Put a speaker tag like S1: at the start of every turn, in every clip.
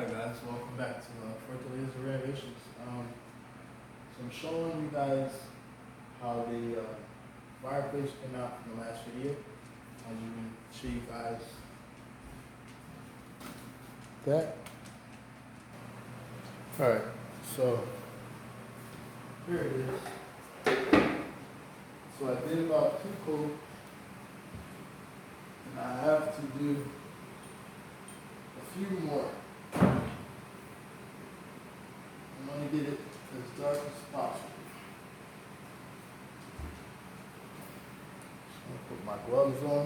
S1: Hi guys, welcome back to Fortaleza Renovations. So I'm showing you guys how the fireplace came out from the last video. As you can show you guys that. Alright, so here it is. So I did about 2 coats, and I have to do a few more. I'm going to get it as dark as possible. So I'm going to put my gloves on.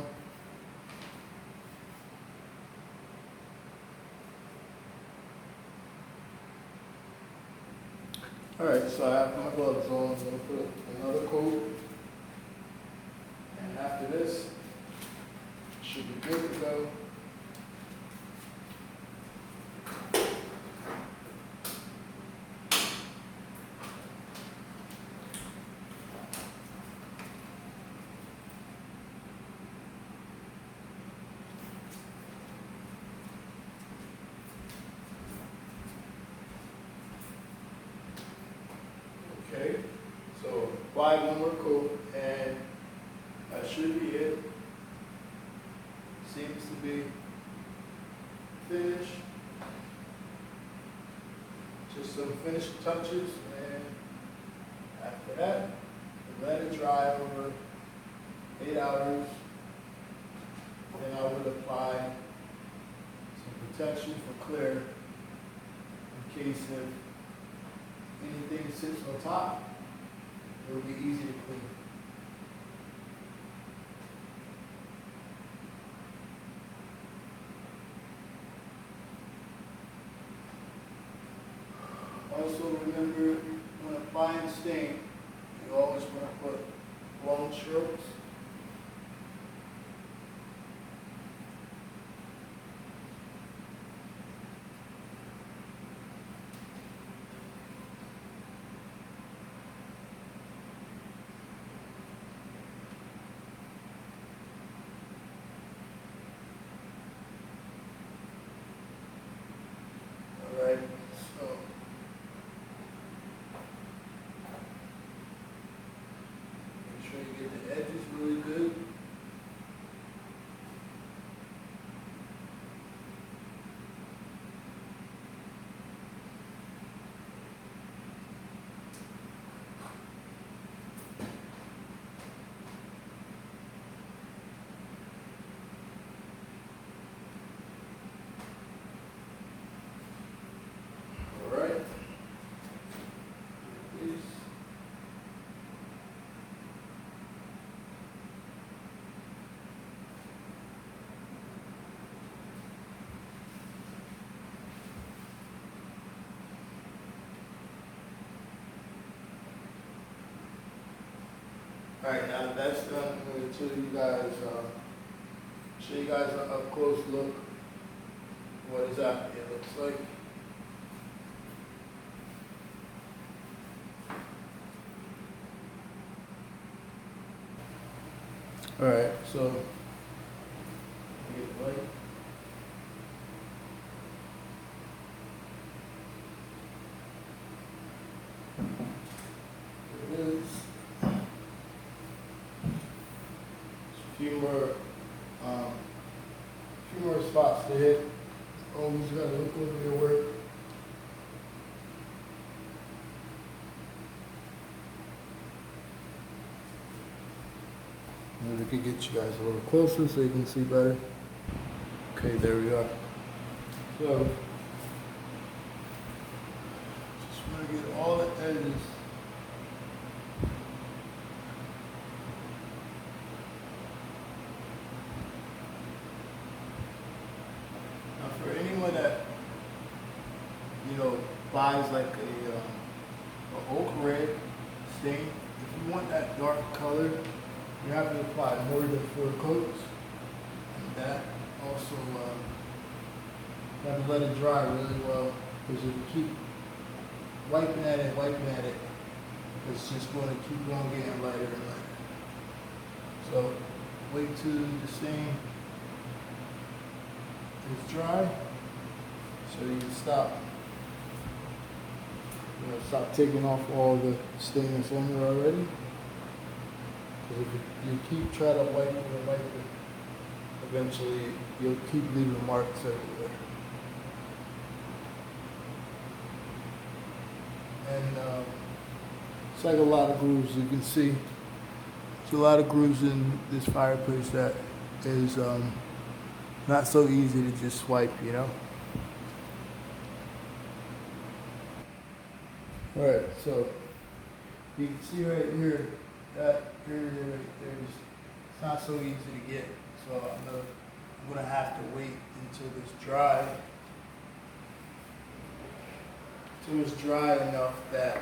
S1: Alright, so I have my gloves on. I'm going to put another coat. And after this, it should be good to go. Okay, so apply one more coat and that should be it. Seems to be finished. Just some finishing touches, and after that, let it dry over 8 hours. Then I would apply some protection for clear in case if anything sits on top, it will be easy to clean. Also remember, when applying stain, you always want to put long strokes. Alright, so make sure you get the edges really good. Alright. Please. Alright, now that that's done, I'm going to show you guys an up close look what exactly it looks like. Alright, so get light. There it is. A few more spots to hit. Always gotta look over your work. Maybe we could get you guys a little closer so you can see better. Okay, there we are. So, just want to get all the edges. Now, for anyone that buys like a oak red stain, if you want that dark color, you have to apply more than 4 coats, and that also you have to let it dry really well, because if you keep wiping at it, it's just going to keep on getting lighter and lighter. So wait till the stain is dry, So you can stop taking off all the stain that's on there already. Because if you keep trying to wipe it, eventually you'll keep leaving marks everywhere. And it's like a lot of grooves. You can see there's a lot of grooves in this fireplace that is not so easy to just swipe, you know. All right, so you can see right here that area right there is it's not so easy to get. So I'm gonna have to wait until it's dry. Until it's dry enough that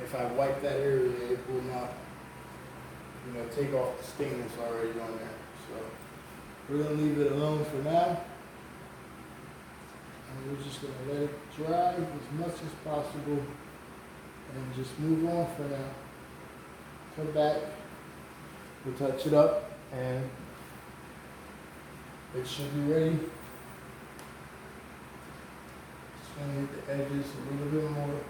S1: if I wipe that area, it will not, take off the stain that's already on there. So we're gonna leave it alone for now. And we're just gonna let it dry as much as possible and just move on for now. Come back, we'll touch it up and it should be ready. Just gonna hit the edges a little bit more.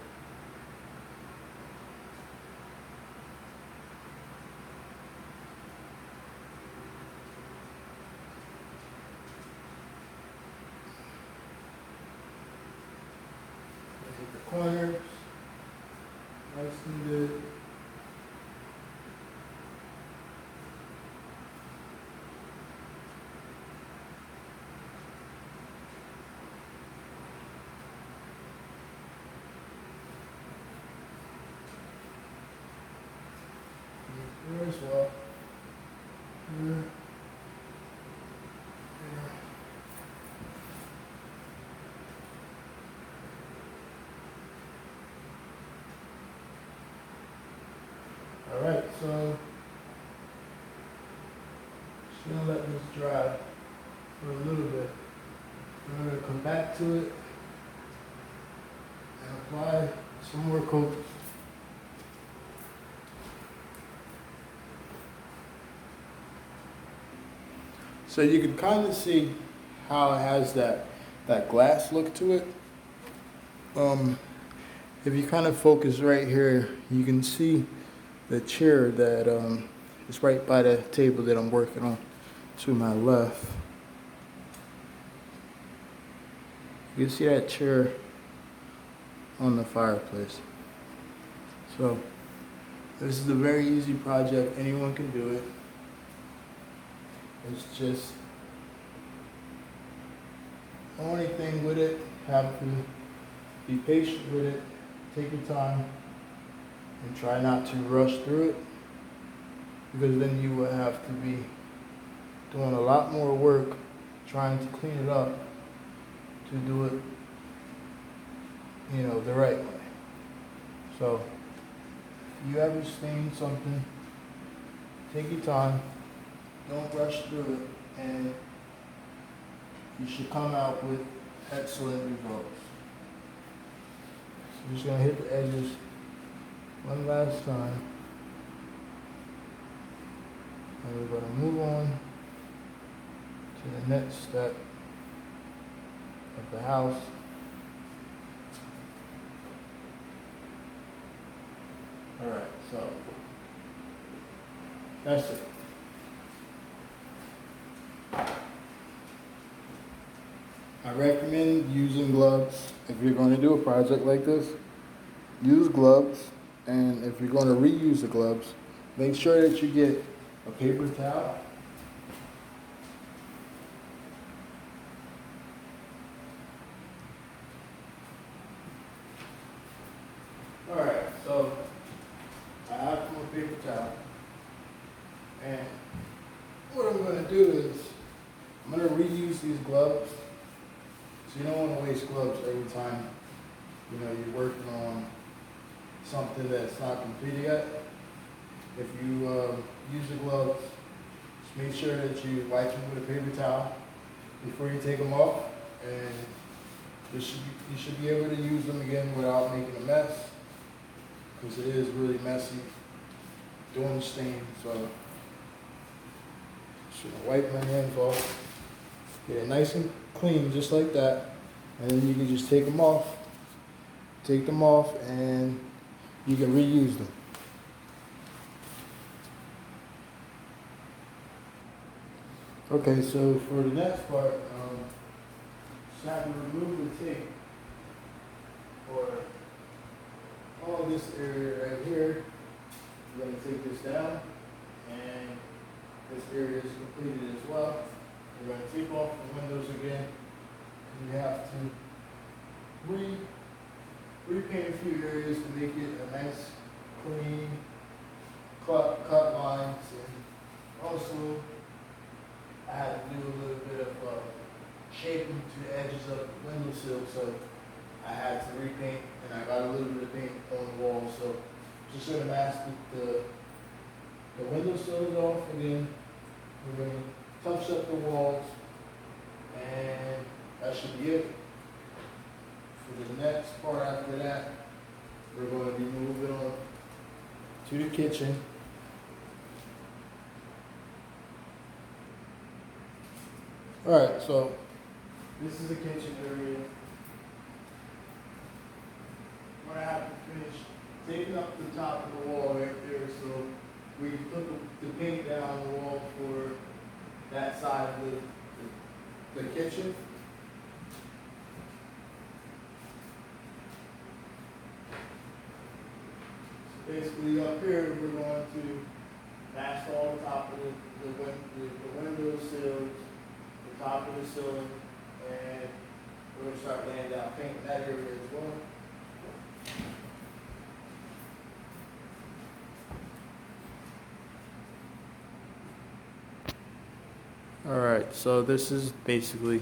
S1: Hit the corners, nice and good. Here as well. Here. Here. All right, so just gonna let this dry for a little bit. I'm gonna come back to it and apply some more coat. So you can kind of see how it has that glass look to it. If you kind of focus right here, you can see the chair that is right by the table that I'm working on to my left. You can see that chair on the fireplace. So this is a very easy project. Anyone can do it. It's just the only thing with it, have to be patient with it, take your time, and try not to rush through it, because then you will have to be doing a lot more work trying to clean it up to do it, the right way. So if you ever stain something, take your time. Don't rush through it, and you should come out with excellent results. So I'm just going to hit the edges one last time. And we're going to move on to the next step of the house. Alright, so that's it. I recommend using gloves. If you're going to do a project like this, use gloves. And if you're going to reuse the gloves, make sure that you get a paper towel. Alright, so I have my paper towel. And what I'm going to do is I'm going to reuse these gloves. So you don't want to waste gloves every time, you're working on something that's not completed yet. If you use the gloves, just make sure that you wipe them with a paper towel before you take them off, and you should be able to use them again without making a mess, because it is really messy doing the stain. So just wipe my hands off, get it nice and clean, just like that. and then you can just take them off. Take them off and you can reuse them. Okay, so for the next part, just have to remove the tape for all this area right here. We're going to take this down, and this area is completed as well. We're going to take off the windows again, and we have to repaint a few areas to make it a nice, clean, cut lines, and also I had to do a little bit of shaping to the edges of the windowsill, so I had to repaint, and I got a little bit of paint on the wall, so just going to mask the windowsills off again. We're going to touch up the walls, and that should be it. For the next part after that, we're going to be moving on to the kitchen. Alright, so this is the kitchen area. I'm going to have to finish taking up the top of the wall right there, so we put the paint down the wall for that side of the kitchen. So basically up here we're going to mask all the top of the window sills, the top of the ceiling, and we're going to start laying down paint in that area as well. Alright, so this is basically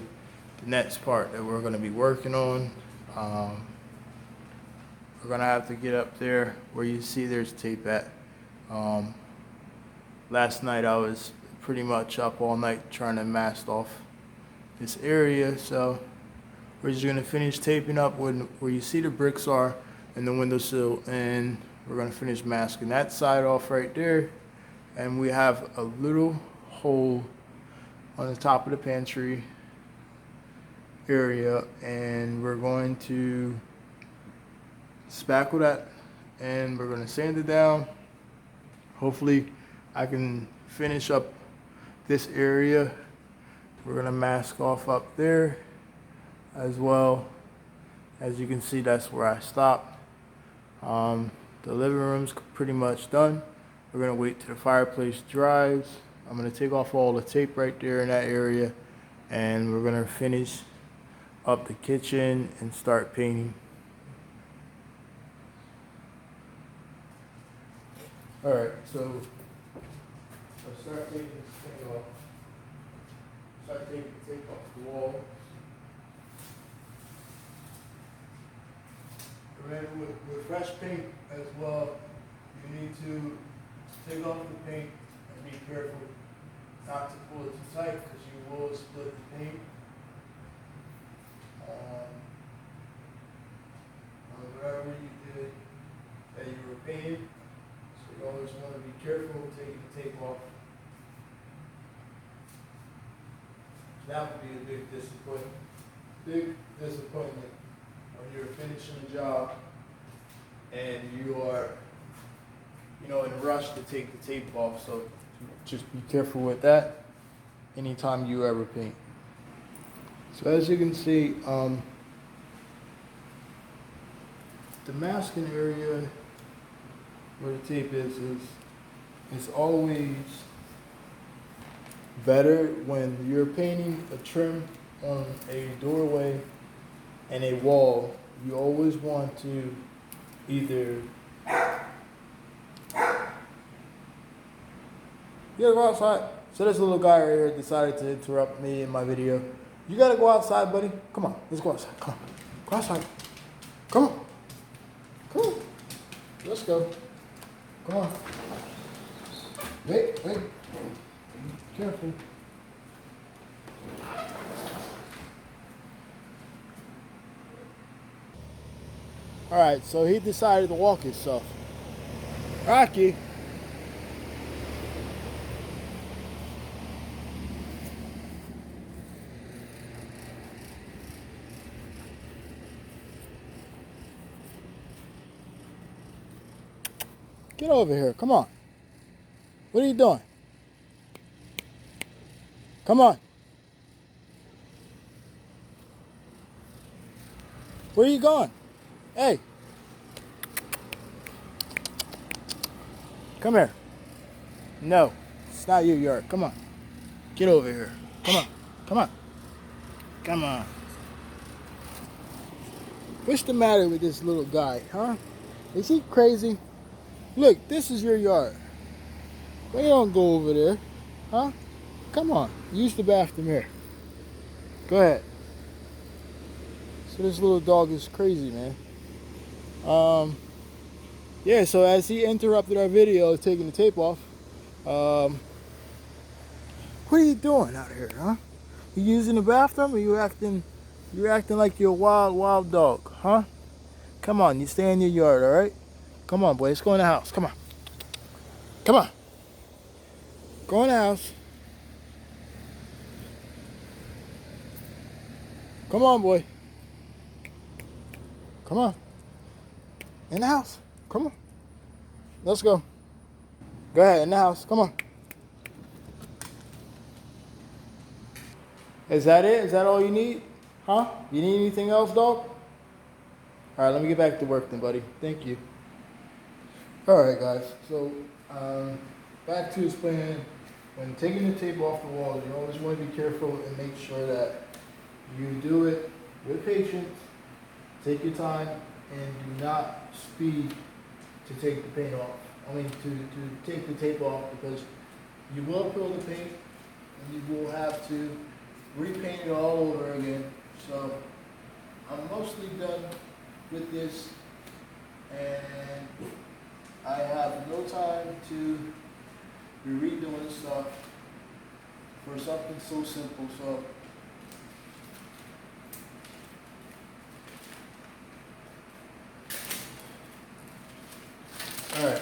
S1: the next part that we're going to be working on. We're going to have to get up there where you see there's tape at. Last night I was pretty much up all night trying to mask off this area, so we're just going to finish taping up where you see the bricks are and the windowsill, and we're going to finish masking that side off right there. And we have a little hole on the top of the pantry area, and we're going to spackle that, and we're going to sand it down. Hopefully I can finish up this area. We're going to mask off up there as well. As you can see, that's where I stopped. The living room's pretty much done. We're going to wait till the fireplace dries. I'm going to take off all the tape right there in that area, and we're going to finish up the kitchen and start painting. Alright, so let's start taking this thing off. Start taking the tape off the wall. Remember, with fresh paint as well, you need to take off the paint and be careful not to pull it too tight, because you will split the paint on whatever you did that you were painting. So you always want to be careful taking the tape off. So that would be a big disappointment. Big disappointment when you're finishing a job and you are, in a rush to take the tape off. So just be careful with that anytime you ever paint. So as you can see, the masking area where the tape is always better when you're painting a trim on a doorway and a wall. You always want to either you gotta go outside. So this little guy right here decided to interrupt me in my video. You gotta go outside, buddy. Come on, let's go outside. Come on, go outside. Come on, come on. Let's go. Come on. Wait. Careful. All right, so he decided to walk himself. Rocky. Get over here. Come on. What are you doing? Come on. Where are you going? Hey. Come here. No. It's not you, York. Come on. Get over here. Come on. Come on. Come on. What's the matter with this little guy, huh? Is he crazy? Look, this is your yard. Why you don't go over there? Huh? Come on. Use the bathroom here. Go ahead. So this little dog is crazy, man. Yeah, so as he interrupted our video taking the tape off, what are you doing out here, huh? You using the bathroom, or you're acting like you're a wild dog, huh? Come on, you stay in your yard, all right? Come on, boy, let's go in the house. Come on. Come on. Go in the house. Come on, boy. Come on. In the house. Come on. Let's go. Go ahead, in the house. Come on. Is that it? Is that all you need? Huh? You need anything else, dog? All right, let me get back to work then, buddy. Thank you. All right, guys. So, back to explaining, when taking the tape off the walls, you always want to be careful and make sure that you do it with patience, take your time, and do not speed to take the paint off. I mean, to take the tape off, because you will peel the paint and you will have to repaint it all over again. So I'm mostly done with this, and I have no time to be redoing stuff for something so simple. So all right.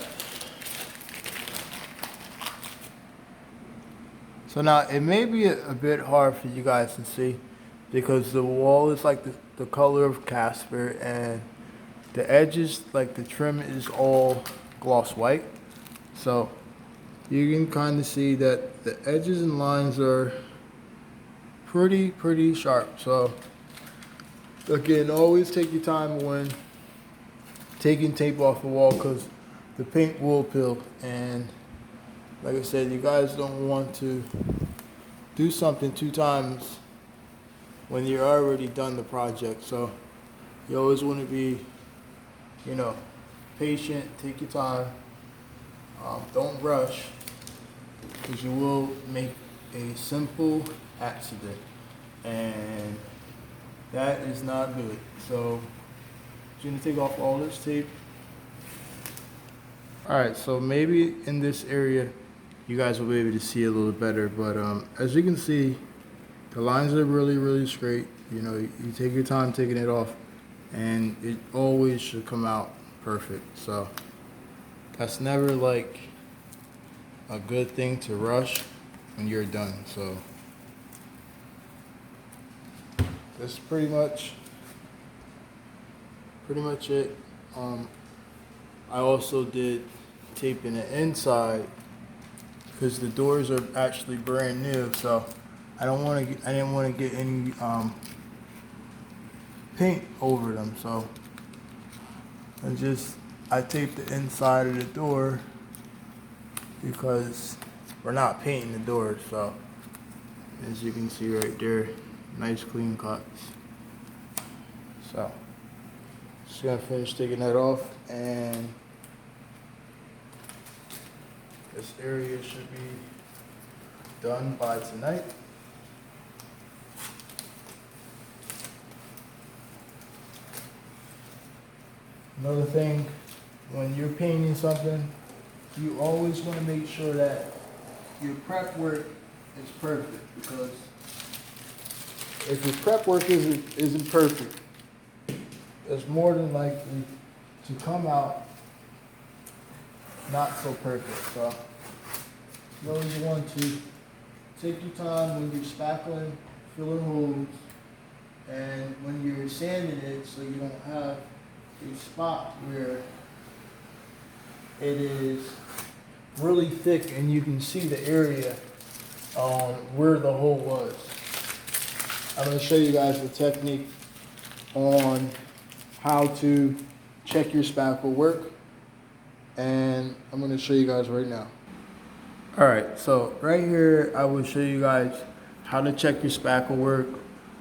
S1: So now it may be a bit hard for you guys to see, because the wall is like the color of Casper, and the edges, like the trim, is all gloss white. So you can kind of see that the edges and lines are pretty sharp. So again, always take your time when taking tape off the wall, because the paint will peel, and like I said, you guys don't want to do something 2 times when you're already done the project. So you always want to be, patient, take your time, don't rush, because you will make a simple accident, and that is not good. So you're going to take off all this tape. Alright, so maybe in this area you guys will be able to see a little better, but as you can see, the lines are really straight. You take your time taking it off, and it always should come out perfect. So that's never like a good thing to rush when you're done. So that's pretty much it. I also did taping the inside, because the doors are actually brand new, so I didn't want to get any paint over them. So I taped the inside of the door, because we're not painting the doors. So as you can see right there, nice clean cuts. So just gonna finish taking that off, and this area should be done by tonight. Another thing, when you're painting something, you always want to make sure that your prep work is perfect, because if your prep work isn't perfect, it's more than likely to come out not so perfect. So you always want to take your time when you're spackling, filling holes, and when you're sanding it, so you don't have a spot where it is really thick, and you can see the area where the hole was. I'm going to show you guys the technique on how to check your spackle work, and I'm going to show you guys right now. Alright, so right here I will show you guys how to check your spackle work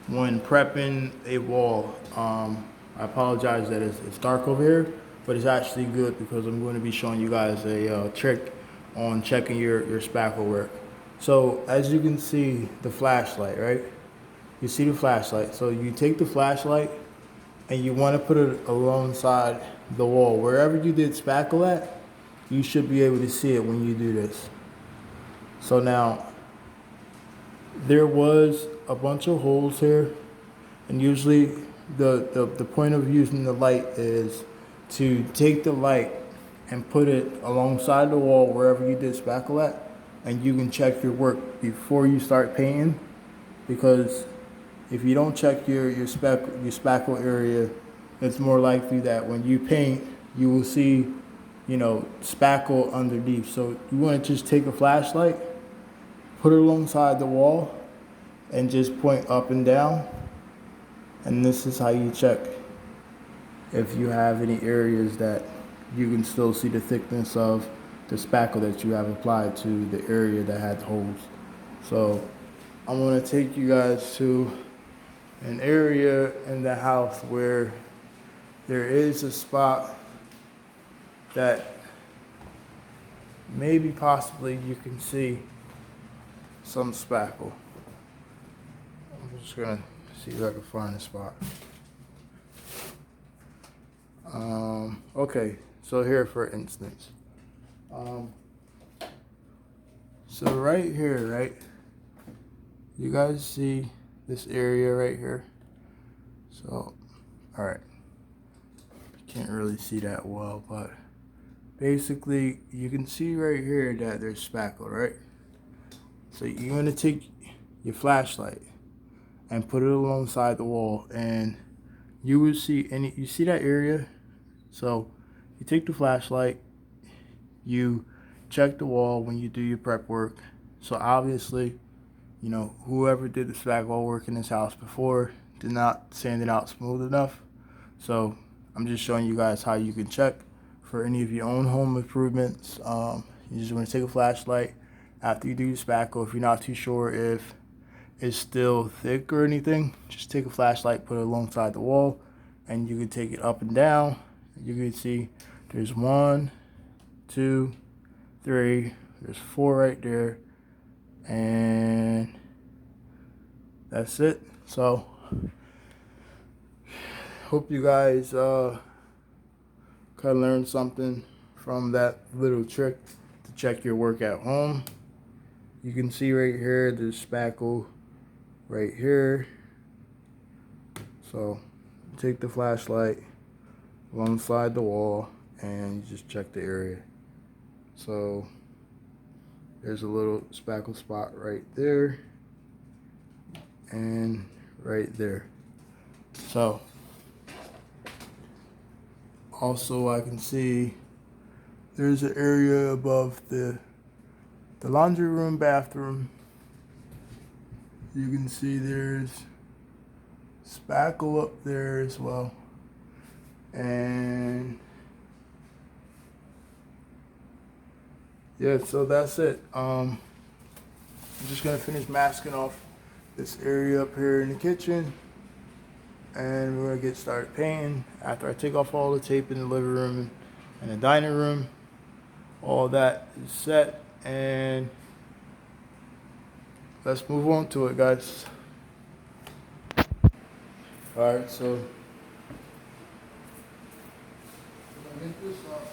S1: when prepping a wall. I apologize that it's dark over here, but it's actually good because I'm going to be showing you guys a trick on checking your spackle work. So as you can see the flashlight, right? You see the flashlight. So you take the flashlight and you want to put it alongside the wall. Wherever you did spackle at, you should be able to see it when you do this. So now, there was a bunch of holes here, and usually the point of using the light is to take the light and put it alongside the wall wherever you did spackle at, and you can check your work before you start painting, because if you don't check your spackle area, it's more likely that when you paint, you will see, you know, spackle underneath. So you want to just take a flashlight, put it alongside the wall, and just point up and down. And this is how you check if you have any areas that you can still see the thickness of the spackle that you have applied to the area that had holes. So I'm going to take you guys to an area in the house where there is a spot that maybe possibly you can see some spackle. I'm just gonna see if I can find a spot. Okay, so here for instance. So right here, right? You guys see this area right here? So, alright. Can't really see that well, but basically you can see right here that there's spackle, right? So you're gonna take your flashlight and put it alongside the wall, and you will see you see that area. So you take the flashlight, you check the wall when you do your prep work. So obviously, you know, whoever did the spackle work in this house before did not sand it out smooth enough. So I'm just showing you guys how you can check for any of your own home improvements. You just want to take a flashlight after you do your spackle. If you're not too sure if it's still thick or anything, just take a flashlight, put it alongside the wall, and you can take it up and down. You can see there's 1, 2, 3, there's 4 right there, and that's it. So hope you guys kind of learned something from that little trick to check your work at home. You can see right here there's spackle right here. So take the flashlight alongside the wall and you just check the area. So there's a little spackle spot right there and right there. So also I can see there's an area above the laundry room, bathroom. You can see there's spackle up there as well. And yeah, so that's it. I'm just gonna finish masking off this area up here in the kitchen, and we're gonna get started painting after I take off all the tape in the living room and the dining room. All that is set, and let's move on to it, guys. All right, so get this up.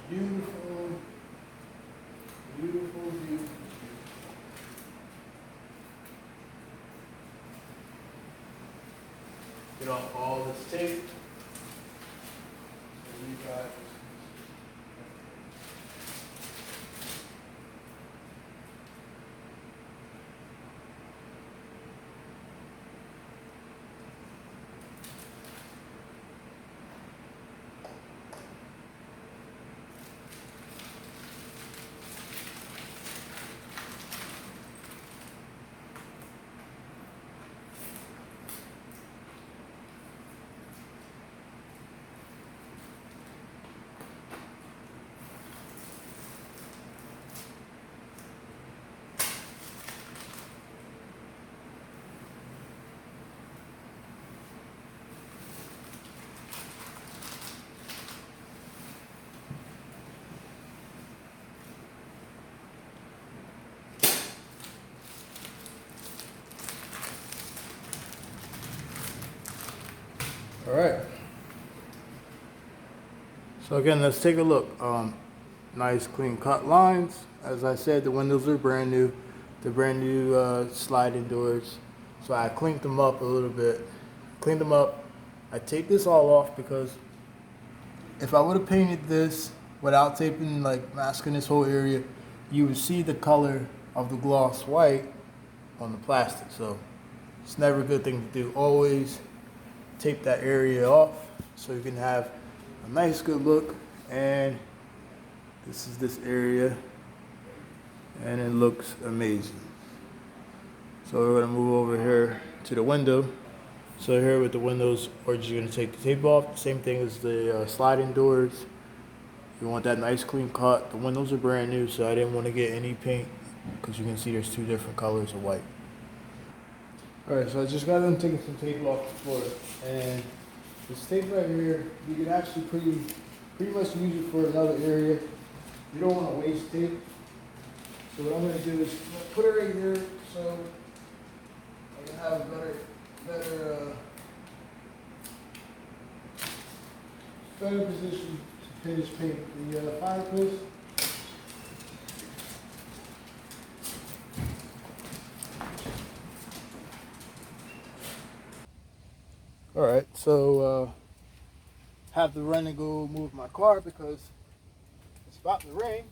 S1: Beautiful, beautiful, beautiful. Get off all this tape. So we got all right. So again, let's take a look. Nice clean cut lines. As I said, the windows are brand new. The brand new sliding doors. So I cleaned them up a little bit. Cleaned them up. I taped this all off because if I would have painted this without taping, like masking this whole area, you would see the color of the gloss white on the plastic. So it's never a good thing to do. Always tape that area off so you can have a nice good look. And this is this area and it looks amazing. So we're gonna move over here to the window. So here with the windows, we're just gonna take the tape off. Same thing as the sliding doors. You want that nice clean cut. The windows are brand new, so I didn't want to get any paint because you can see there's two different colors of white. All right, so I just got them taking some tape off the floor, and this tape right here, you can actually pretty much use it for another area. You don't want to waste tape. So what I'm going to do is put it right here so I can have a better position to finish paint the fireplace. All right, so have to run and go move my car because it's about to rain.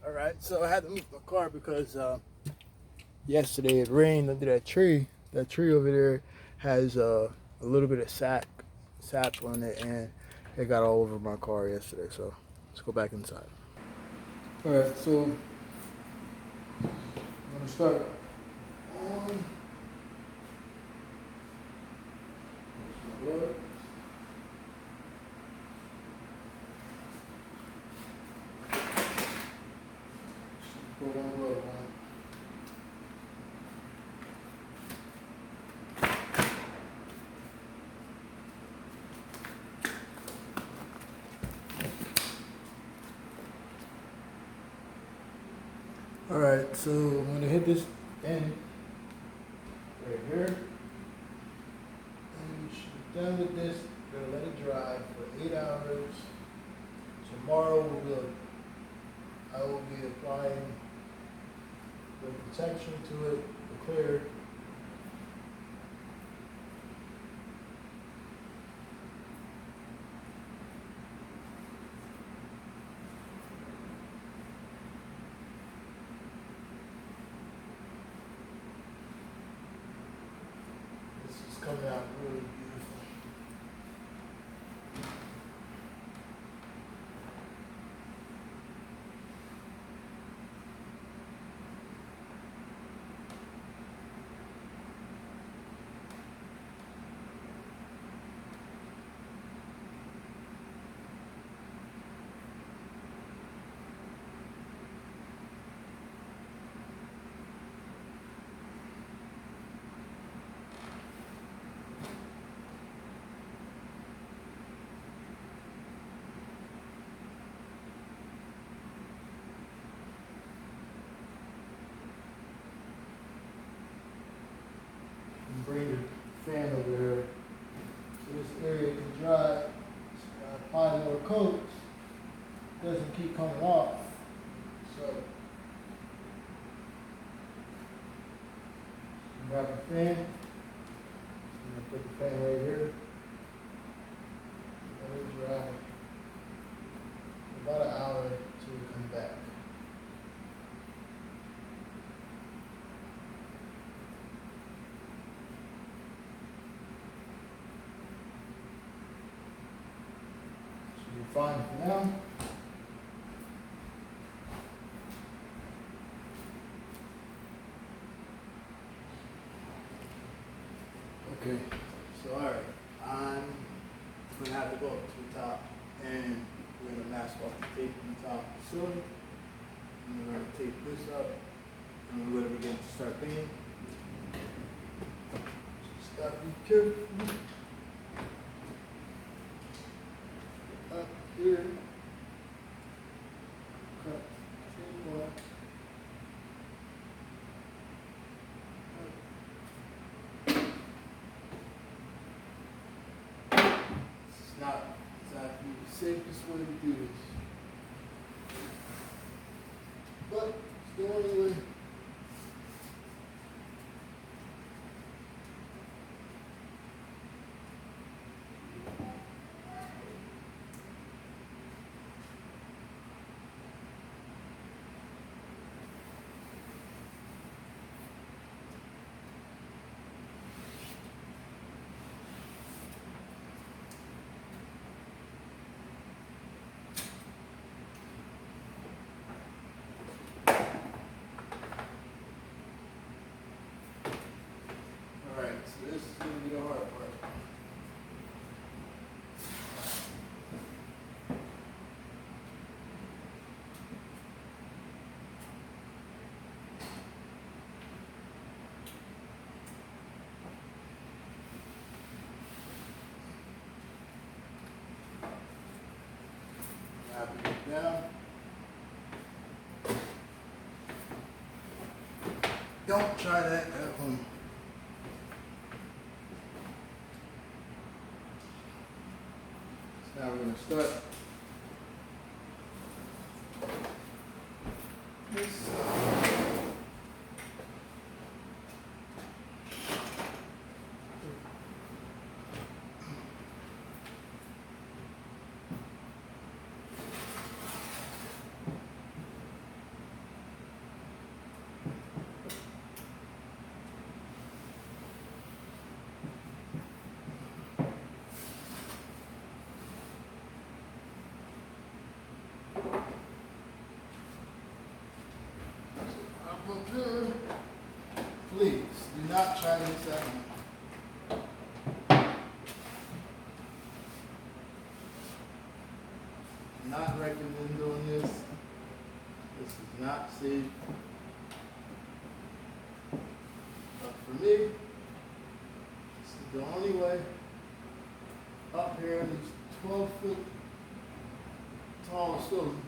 S1: All right, so I had to move my car because yesterday it rained under that tree. That tree over there has a little bit of sap on it, and it got all over my car yesterday. So let's go back inside. All right, so I'm gonna start on. Put one glove on. All right, so I'm gonna hit this end right here. And we should be done with this. We're gonna let it dry for 8 hours. Tomorrow I will be applying the protection to it, the clear. coming out really beautiful. Bring the fan over here so this area can dry. Apply more coats, doesn't keep coming off. So grab a fan. I'm gonna put the fan right here. Let it dry for about an hour until we come back. Fine for now. Okay, so all right, I'm gonna have to go up to the top and we're gonna mask off the tape on the top of the cylinder. And we're gonna tape this up and we're gonna begin to start painting. Just gotta be careful. Up here. Cut tape off. It's not exactly the safest way to do this. But it's the only way. Alright, so this is going to be the hard part. Wrap it down. Don't try that at home. Now we're going to start this. Please do not try this at home. Not recommend doing this. This is not safe. But for me, this is the only way. Up here in these 12-foot tall cylinders.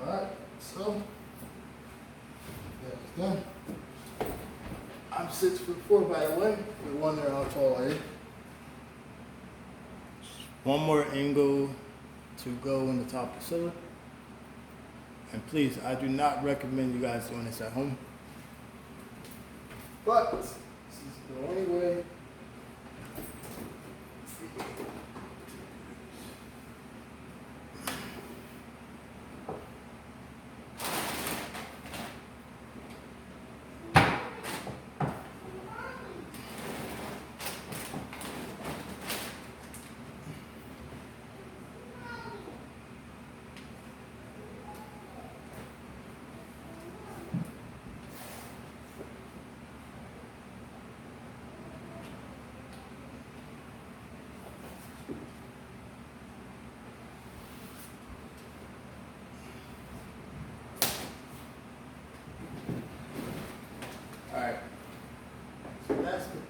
S1: Alright, so that's done. I'm 6'4", by the way. We're wondering how tall I am. One more angle to go in the top of the cylinder. And please, I do not recommend you guys doing this at home. But this is the only way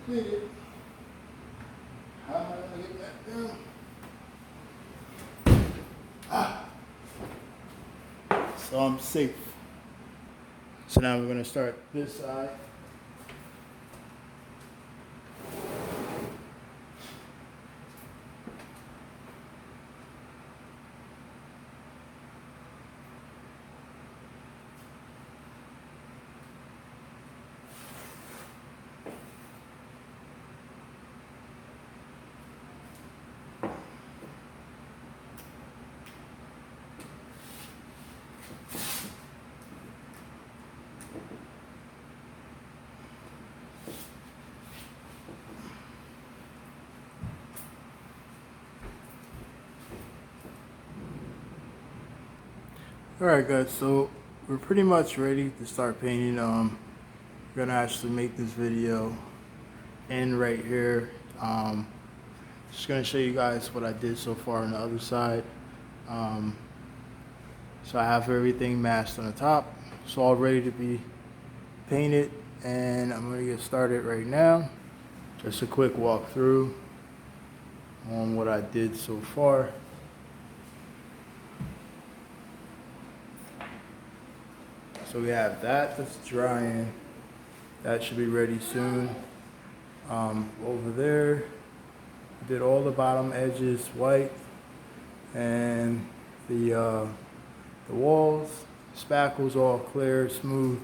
S1: completed. How am I gonna get that down? So I'm safe. So now we're gonna start this side. Alright guys, so we're pretty much ready to start painting. We're gonna actually make this video end right here. Just gonna show you guys what I did so far on the other side. So I have everything masked on the top. It's all ready to be painted, and I'm gonna get started right now. Just a quick walkthrough on what I did so far. So we have that that's drying. That should be ready soon. Over there, did all the bottom edges white, and the walls, spackles all clear, smooth.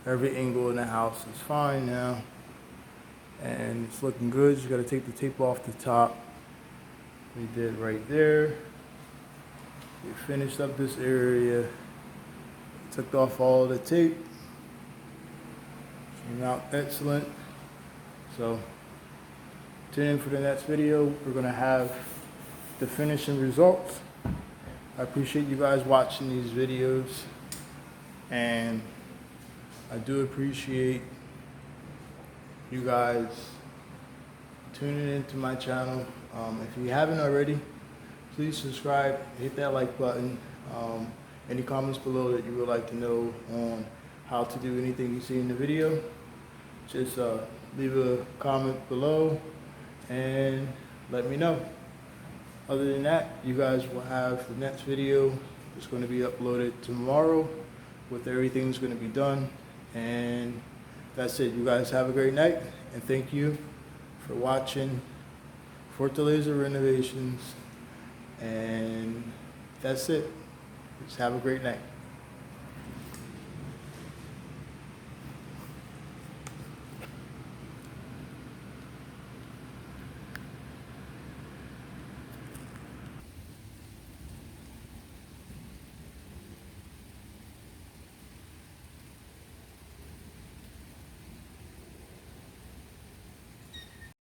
S1: Every angle in the house is fine now, and it's looking good. Just gotta take the tape off the top. We did right there. We finished up this area. Took off all the tape. Came out excellent. So tune in for the next video. We're gonna have the finishing results. I appreciate you guys watching these videos, and I do appreciate you guys tuning into my channel. If you haven't already, please subscribe, hit that like button. Any comments below that you would like to know on how to do anything you see in the video, just leave a comment below and let me know. Other than that, you guys will have the next video. It's going to be uploaded tomorrow with everything's going to be done. And that's it. You guys have a great night, and thank you for watching Fortaleza Renovations. And that's it. Just have a great night.